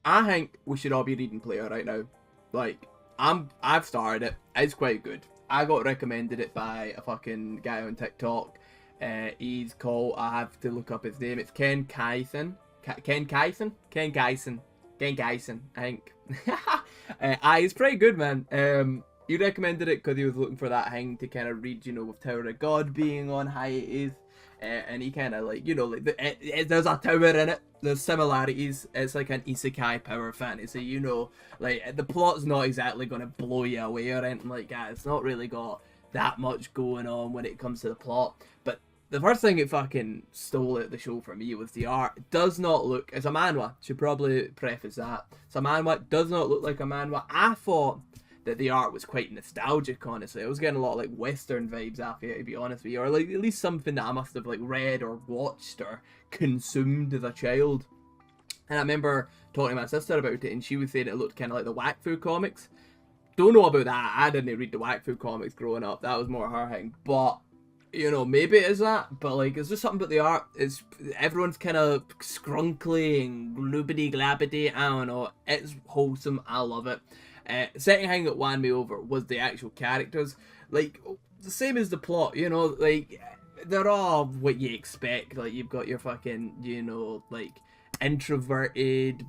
I think we should all be reading Player right now. Like, I've started it. It's quite good. I got recommended it by a fucking guy on TikTok. He's called, I have to look up his name. It's Ken Kaisen. Ken Kaisen? Ken Kaisen. Ken Kaisen, I think. He's pretty good, man. He recommended it because he was looking for that thing to kind of read, with Tower of God being on hiatus. And he kind of like, there's a tower in it. There's similarities. It's like an isekai power fantasy, like the plot's not exactly going to blow you away or anything like that. It's not really got that much going on when it comes to the plot. But the first thing it fucking stole at the show for me was the art. It does not look, it's a manhwa. Should probably preface that. It's a manhwa. It does not look like a manhwa. I thought that the art was quite nostalgic, honestly. I was getting a lot of like Western vibes after it, to be honest with you, or like at least something that I must have like read or watched or consumed as a child. And I remember talking to my sister about it, and she was saying it looked kind of like the Wakfu comics. Don't know about that. I didn't read the Wakfu comics growing up. That was more her thing. But maybe it is that. But like, it's just something about the art. It's everyone's kind of scrunkly and gloobity glabbity. I don't know. It's wholesome. I love it. Second thing that won me over was the actual characters. Like, the same as the plot, like, they're all what you expect. Like, you've got your fucking, like, introverted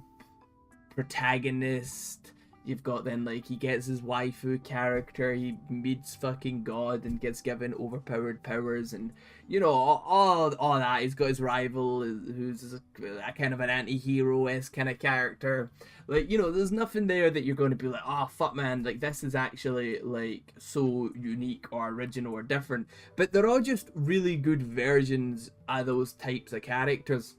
protagonist. You've got then, like, he gets his waifu character, he meets fucking God and gets given overpowered powers, and, all that. He's got his rival, who's a kind of an anti-hero-esque kind of character. Like, there's nothing there that you're going to be like, oh, fuck, man, like, this is actually, like, so unique or original or different. But they're all just really good versions of those types of characters.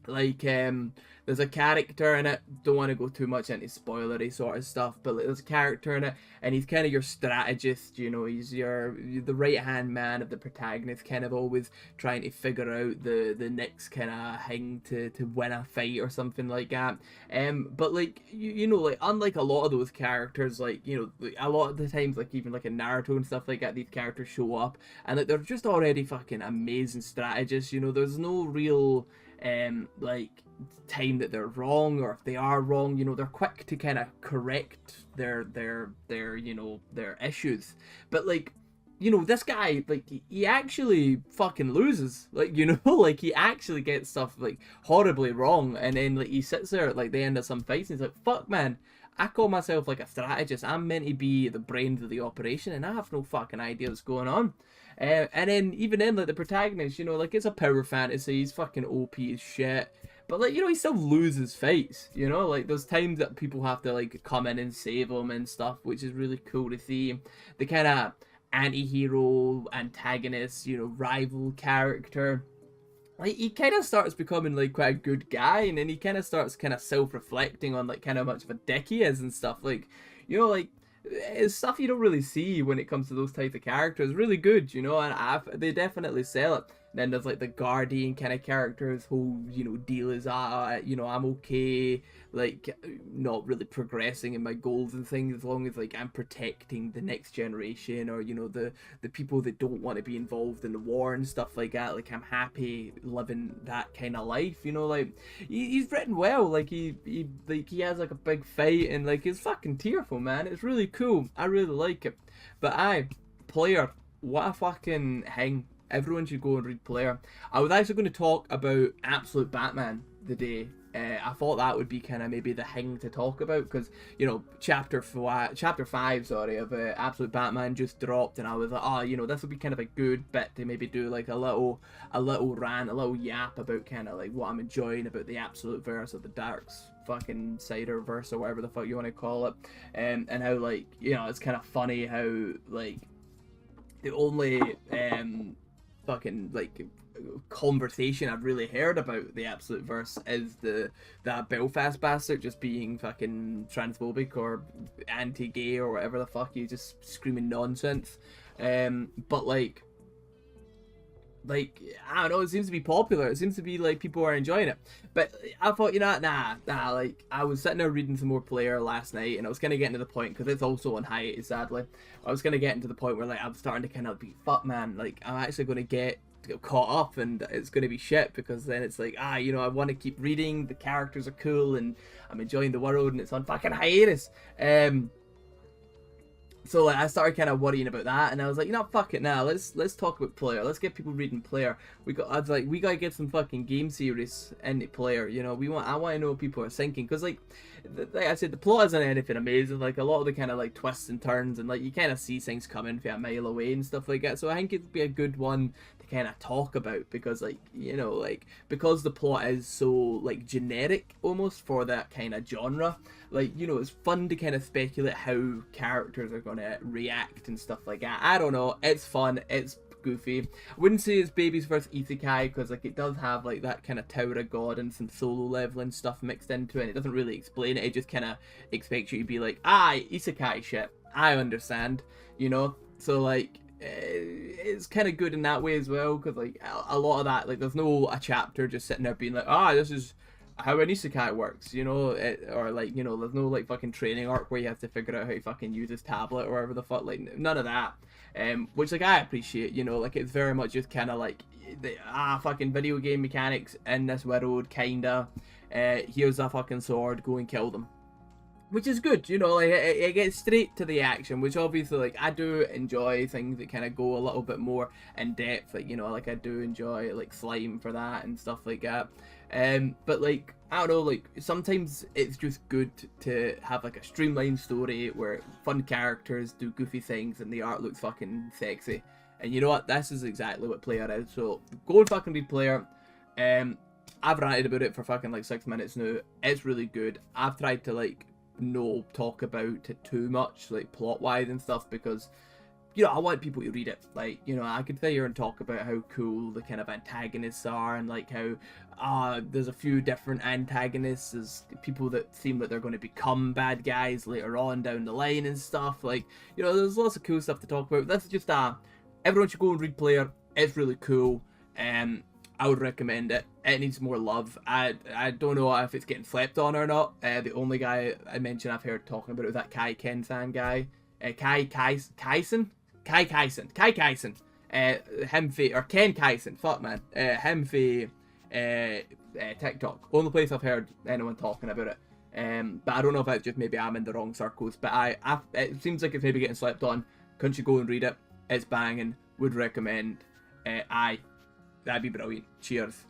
Like, there's a character in it, don't want to go too much into spoilery sort of stuff, but like, there's a character in it, and he's kind of your strategist, he's the right-hand man of the protagonist, kind of always trying to figure out the next kind of thing to win a fight or something like that. But like, like, unlike a lot of those characters, like, like, a lot of the times, like, even like in Naruto and stuff like that, these characters show up, and like, they're just already fucking amazing strategists, there's no real like time that they're wrong, or if they are wrong, they're quick to kind of correct their issues. But like, this guy, like, he actually fucking loses, like, like, he actually gets stuff like horribly wrong, and then like he sits there at like the end of some fights and he's like, fuck, man, I call myself like a strategist, I'm meant to be the brains of the operation, and I have no fucking idea what's going on. And then even then, like, the protagonist, like, it's a power fantasy, he's fucking OP as shit. But like, he still loses fights, like, there's times that people have to like come in and save him and stuff, which is really cool to see. The kind of anti-hero, antagonist, rival character, like, he kind of starts becoming like quite a good guy, and then he kind of starts kind of self-reflecting on like kind of how much of a dick he is and stuff. Like, like, it's stuff you don't really see when it comes to those types of characters. Really good, and they definitely sell it. Then there's like the guardian kind of characters who, deal is, I'm okay, like, not really progressing in my goals and things, as long as like I'm protecting the next generation, or the people that don't want to be involved in the war and stuff like that. Like, I'm happy living that kind of life, like, he's written well. Like, he has like a big fight, and like, it's fucking tearful, man. It's really cool. I really like it. But Player, what a fucking thing. Everyone should go and read Player. I was actually going to talk about Absolute Batman the day. I thought that would be kind of maybe the thing to talk about, because chapter 5, sorry, of Absolute Batman just dropped, and I was like, oh, this would be kind of a good bit to maybe do like a little rant, a little yap about kind of like what I'm enjoying about the Absolute verse, or the Dark's fucking cider verse, or whatever the fuck you want to call it, and how, like, it's kind of funny how, like, the only fucking like conversation I've really heard about the Absolute verse is that Belfast bastard just being fucking transphobic or anti-gay or whatever the fuck, he's just screaming nonsense. But like, I don't know, it seems to be popular. It seems to be like people are enjoying it. But I thought, nah, like, I was sitting there reading some more Player last night, and I was kind of getting to the point, because it's also on hiatus, sadly. I was kind of getting to the point where like I'm starting to kind of be, fuck, man, like, I'm actually going to get caught up and it's going to be shit, because then it's like, you know, I want to keep reading, the characters are cool and I'm enjoying the world and it's on fucking hiatus. So like I started kind of worrying about that, and I was like, you know, fuck it now. Let's talk about player. Let's get people reading player. We gotta get some fucking game series into player. You know, I want to know what people are thinking, because like I said, the plot isn't anything amazing. Like a lot of the kind of like twists and turns, and like you kind of see things coming from a mile away and stuff like that. So I think it'd be a good one to kind of talk about, because like, you know, like because the plot is so like generic almost for that kind of genre. Like, you know, it's fun to kind of speculate how characters are going to react and stuff like that. I don't know. It's fun. It's goofy. I wouldn't say it's baby's first isekai, because like it does have like that kind of Tower of God and some solo leveling stuff mixed into it. And it doesn't really explain it. It just kind of expects you to be like, isekai shit. I understand, you know? So like, it's kind of good in that way as well, because like a lot of that, like there's no a chapter just sitting there being like, this is how an isekai works, you know, or like, you know, there's no like fucking training arc where you have to figure out how to fucking use his tablet or whatever the fuck, like none of that, which like I appreciate, you know, like it's very much just kind of like the fucking video game mechanics in this world, kinda, here's a fucking sword, go and kill them. Which is good, you know, like it gets straight to the action, which obviously, like, I do enjoy things that kind of go a little bit more in depth, like, you know, like I do enjoy like Slime for that and stuff like that. But like, I don't know, like sometimes it's just good to have like a streamlined story where fun characters do goofy things and the art looks fucking sexy. And you know what? This is exactly what Player is. So go and fucking read Player. I've ranted about it for fucking like 6 minutes now. It's really good. I've tried to like no talk about it too much, like plot wise and stuff, because, you know, I want people to read it. Like, you know, I could sit here and talk about how cool the kind of antagonists are, and like how there's a few different antagonists as people that seem like they're going to become bad guys later on down the line and stuff. Like, you know, there's lots of cool stuff to talk about. This is just everyone should go and read Player. It's really cool. I would recommend it. It needs more love. I don't know if it's getting slept on or not. The only guy I mentioned I've heard talking about it was that Kai Ken-san guy. Kai Kaisen. Him for, or Ken Kaisen. Fuck man. Him for TikTok. Only place I've heard anyone talking about it. But I don't know if it's just maybe I'm in the wrong circles. But it seems like it's maybe getting slept on. Couldn't you go and read it? It's banging. Would recommend. That'd be brilliant. Cheers.